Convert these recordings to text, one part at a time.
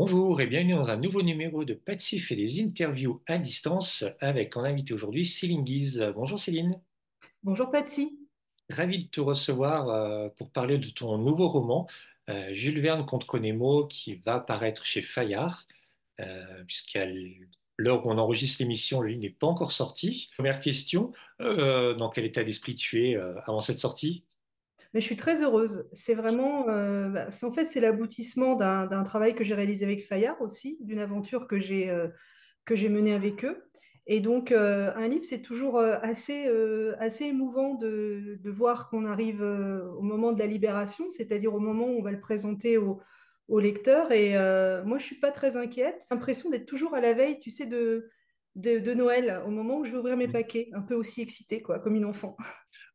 Bonjour et bienvenue dans un nouveau numéro de Patsy fait des interviews à distance avec en invité aujourd'hui Céline Guise. Bonjour Céline, Bonjour Patsy. ravi de te recevoir pour parler de ton nouveau roman Jules Verne contre Nemo qui va paraître chez Fayard puisqu'à l'heure où on enregistre l'émission, le livre n'est pas encore sorti. Première question, dans quel état d'esprit tu es avant cette sortie? Mais je suis très heureuse. C'est vraiment, en fait, c'est l'aboutissement d'un travail que j'ai réalisé avec Fayard aussi, d'une aventure que j'ai menée avec eux. Et donc, un livre, c'est toujours assez émouvant de voir qu'on arrive au moment de la libération, c'est-à-dire au moment où on va le présenter au lecteur. Et moi, je suis pas très inquiète. J'ai l'impression d'être toujours à la veille, tu sais, de Noël, au moment où je vais ouvrir mes paquets, un peu aussi excitée, quoi, comme une enfant.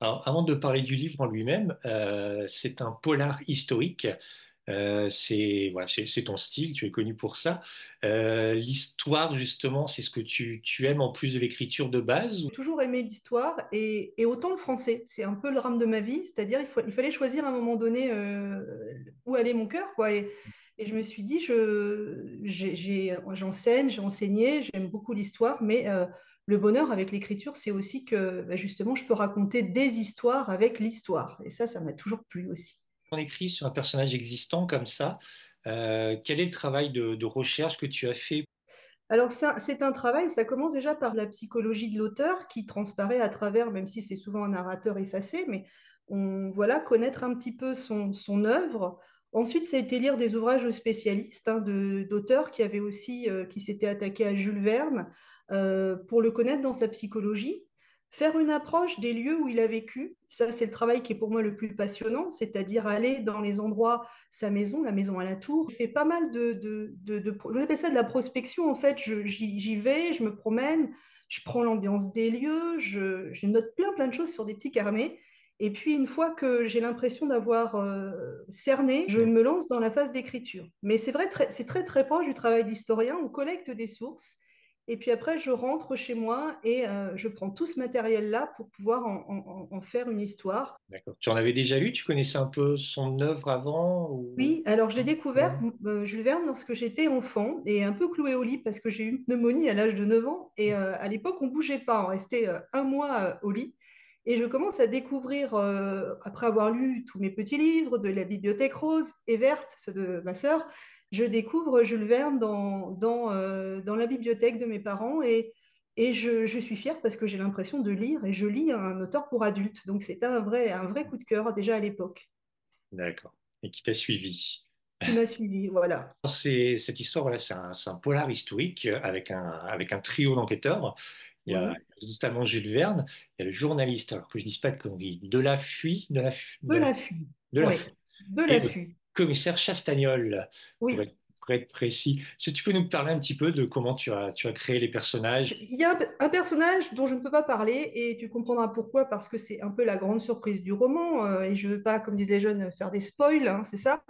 Alors, avant de parler du livre en lui-même, c'est un polar historique. C'est voilà, c'est ton style, tu es connu pour ça. L'histoire, justement, c'est ce que tu aimes en plus de l'écriture de base ou... J'ai toujours aimé l'histoire et autant le français. C'est un peu le drame de ma vie, c'est-à-dire il fallait choisir à un moment donné où allait mon cœur, quoi. Et je me suis dit, j'enseigne, j'ai enseigné, j'aime beaucoup l'histoire, mais le bonheur avec l'écriture, c'est aussi que justement, je peux raconter des histoires avec l'histoire. Et ça m'a toujours plu aussi. On écrit sur un personnage existant comme ça. Quel est le travail de recherche que tu as fait? Alors ça, c'est un travail, ça commence déjà par la psychologie de l'auteur qui transparaît à travers, même si c'est souvent un narrateur effacé, mais voilà, connaître un petit peu son œuvre. Ensuite, ça a été lire des ouvrages de spécialistes, hein, d'auteurs qui avaient aussi, qui s'étaient attaqués à Jules Verne pour le connaître dans sa psychologie. Faire une approche des lieux où il a vécu, ça c'est le travail qui est pour moi le plus passionnant, c'est-à-dire aller dans les endroits, sa maison, la maison à la tour. Je fais pas mal j'appelle ça de la prospection en fait. J'y vais, je me promène, je prends l'ambiance des lieux, je note plein de choses sur des petits carnets. Et puis une fois que j'ai l'impression d'avoir cerné, je me lance dans la phase d'écriture. Mais c'est vrai, c'est très proche du travail d'historien. On collecte des sources. Et puis après, je rentre chez moi et je prends tout ce matériel-là pour pouvoir en faire une histoire. D'accord. Tu en avais déjà lu? Tu connaissais un peu son œuvre avant ou... Oui, alors j'ai découvert Jules Verne lorsque j'étais enfant et un peu clouée au lit parce que j'ai eu une pneumonie à l'âge de 9 ans et à l'époque on bougeait pas, on restait un mois au lit et je commence à découvrir, après avoir lu tous mes petits livres de la bibliothèque rose et verte, ceux de ma sœur, je découvre Jules Verne dans la bibliothèque de mes parents et je suis fière parce que j'ai l'impression de lire et je lis un auteur pour adultes. Donc c'était un vrai coup de cœur déjà à l'époque D'accord. Et qui t'a suivi. qui m'a suivi, voilà. Cette histoire, voilà, c'est un polar historique avec un trio d'enquêteurs. Oui, Il y a notamment Jules Verne, il y a le journaliste, alors que je ne dise pas de conneries, de l'affût. de la Oui, de et le l'affût. commissaire Chastagnol, Oui. pour être précis. Est-ce que tu peux nous parler un petit peu de comment tu as créé les personnages? Il y a un personnage dont je ne peux pas parler et tu comprendras pourquoi, parce que c'est un peu la grande surprise du roman et je ne veux pas, comme disent les jeunes, faire des spoils, hein, c'est ça.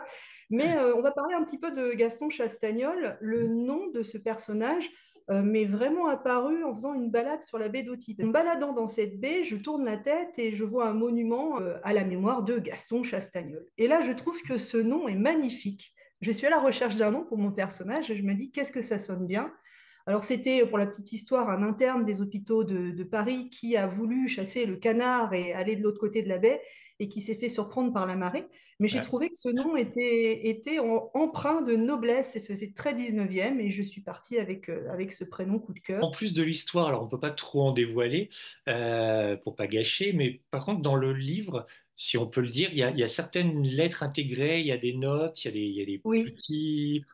Mais on va parler un petit peu de Gaston Chastagnol. Le nom de ce personnage m'est vraiment apparu en faisant une balade sur la baie d'Auty. En me baladant dans cette baie, je tourne la tête et je vois un monument à la mémoire de Gaston Chastagnol. Et là, je trouve que ce nom est magnifique. Je suis à la recherche d'un nom pour mon personnage et je me dis qu'est-ce que ça sonne bien. Alors c'était, pour la petite histoire, un interne des hôpitaux de Paris qui a voulu chasser le canard et aller de l'autre côté de la baie et qui s'est fait surprendre par la marée. Mais j'ai Euh, trouvé que ce nom était empreint de noblesse et faisait très 19e et je suis partie avec ce prénom coup de cœur. En plus de l'histoire, alors on peut pas trop en dévoiler pour pas gâcher, mais par contre dans le livre, si on peut le dire, il y a certaines lettres intégrées, il y a des notes, il y a des Oui, petits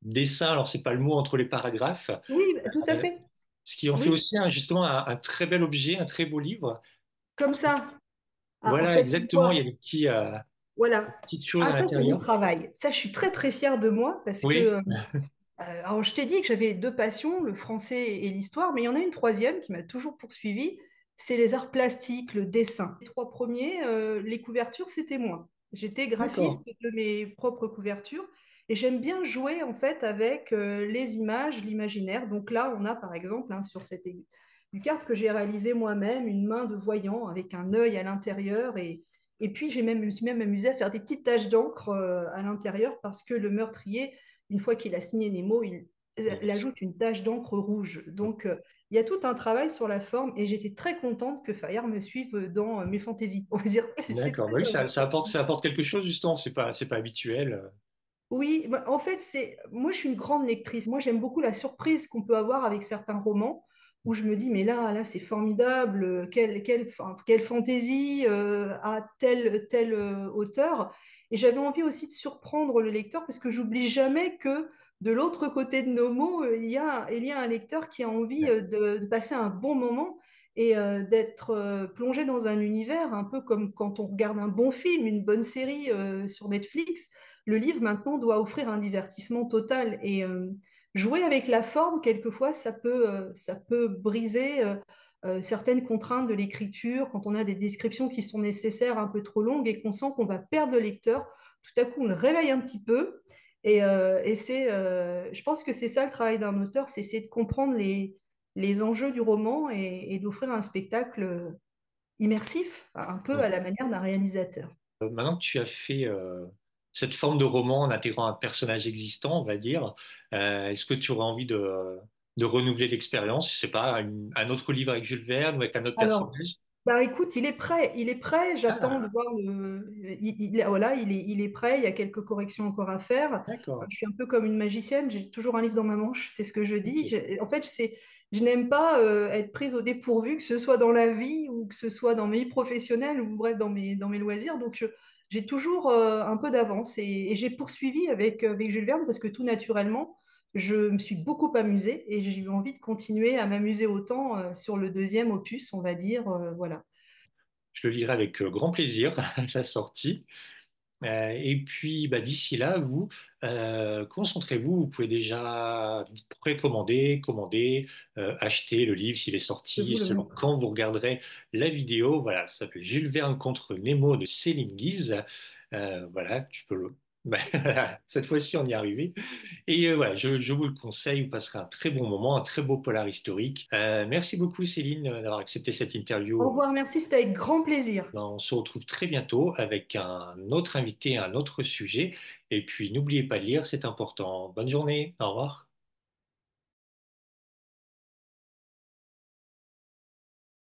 dessins. Alors c'est pas le mot entre les paragraphes, oui, tout à euh, fait. ce qui en fait Oui, aussi justement un très bel objet, un très beau livre. comme ça. Ah, en Voilà, fait, tu exactement. Il y a vois, des voilà. petites choses Ah, à ça, c'est mon l'intérieur. travail. Ça, je suis très fière de moi parce que Oui, alors, je t'ai dit que j'avais deux passions, le français et l'histoire, mais il y en a une troisième qui m'a toujours poursuivie, c'est les arts plastiques, le dessin. Les trois premiers, les couvertures, c'était moi. J'étais graphiste d'accord. de mes propres couvertures et j'aime bien jouer en fait avec les images, l'imaginaire. Donc là, on a par exemple sur cette une carte que j'ai réalisée moi-même, une main de voyant avec un œil à l'intérieur et puis je me suis même amusée à faire des petites taches d'encre à l'intérieur parce que le meurtrier une fois qu'il a signé Nemo, il Yes. ajoute une tache d'encre rouge. Donc, il y a tout un travail sur la forme et j'étais très contente que Fayard me suive dans mes fantaisies. On va dire, j'ai D'accord. très Bah oui, avancé. ça apporte quelque chose, justement. C'est pas habituel. Oui, bah, en fait, moi je suis une grande lectrice. Moi j'aime beaucoup la surprise qu'on peut avoir avec certains romans où je me dis mais là c'est formidable, quelle fantaisie a tel auteur. Et j'avais envie aussi de surprendre le lecteur parce que j'oublie jamais que de l'autre côté de nos mots, il y a un lecteur qui a envie Ouais. de passer un bon moment et d'être plongé dans un univers un peu comme quand on regarde un bon film, une bonne série sur Netflix. Le livre maintenant doit offrir un divertissement total et jouer avec la forme, quelquefois, ça peut briser certaines contraintes de l'écriture quand on a des descriptions qui sont nécessaires un peu trop longues et qu'on sent qu'on va perdre le lecteur. Tout à coup, on le réveille un petit peu je pense que c'est ça le travail d'un auteur, c'est essayer de comprendre les enjeux du roman et d'offrir un spectacle immersif, un peu à la manière d'un réalisateur. Maintenant que tu as fait cette forme de roman en intégrant un personnage existant, on va dire, est-ce que tu aurais envie de renouveler l'expérience? Je sais pas, un autre livre avec Jules Verne ou avec un autre Alors, personnage? bah écoute, il est prêt, j'attends de Ah, voir voilà, il est prêt, il y a quelques corrections encore à faire. d'accord. Je suis un peu comme une magicienne, j'ai toujours un livre dans ma manche, c'est ce que je dis. Ok. En fait, je n'aime pas être prise au dépourvu, que ce soit dans la vie ou que ce soit dans mes vies professionnelles ou bref, dans mes loisirs. Donc, j'ai toujours un peu d'avance et j'ai poursuivi avec Jules Verne parce que tout naturellement, je me suis beaucoup amusée et j'ai eu envie de continuer à m'amuser autant sur le deuxième opus, on va dire. Voilà. Je le lirai avec grand plaisir à sa sortie. Et puis, bah, d'ici là, vous, concentrez-vous. Vous pouvez déjà précommander, commander, acheter le livre s'il est Je sorti, vous le selon montre. quand vous regarderez la vidéo. Voilà, ça s'appelle Jules Verne contre Nemo de Céline Guise. Voilà, tu peux le... Bah, cette fois-ci, on y est arrivé. Et voilà, je vous le conseille. Vous passerez un très bon moment, un très beau polar historique. Merci beaucoup, Céline, d'avoir accepté cette Au interview. revoir, merci, c'était avec grand plaisir. Ben, on se retrouve très bientôt avec un autre invité, un autre sujet. Et puis, n'oubliez pas de lire, c'est important. Bonne journée. Au revoir.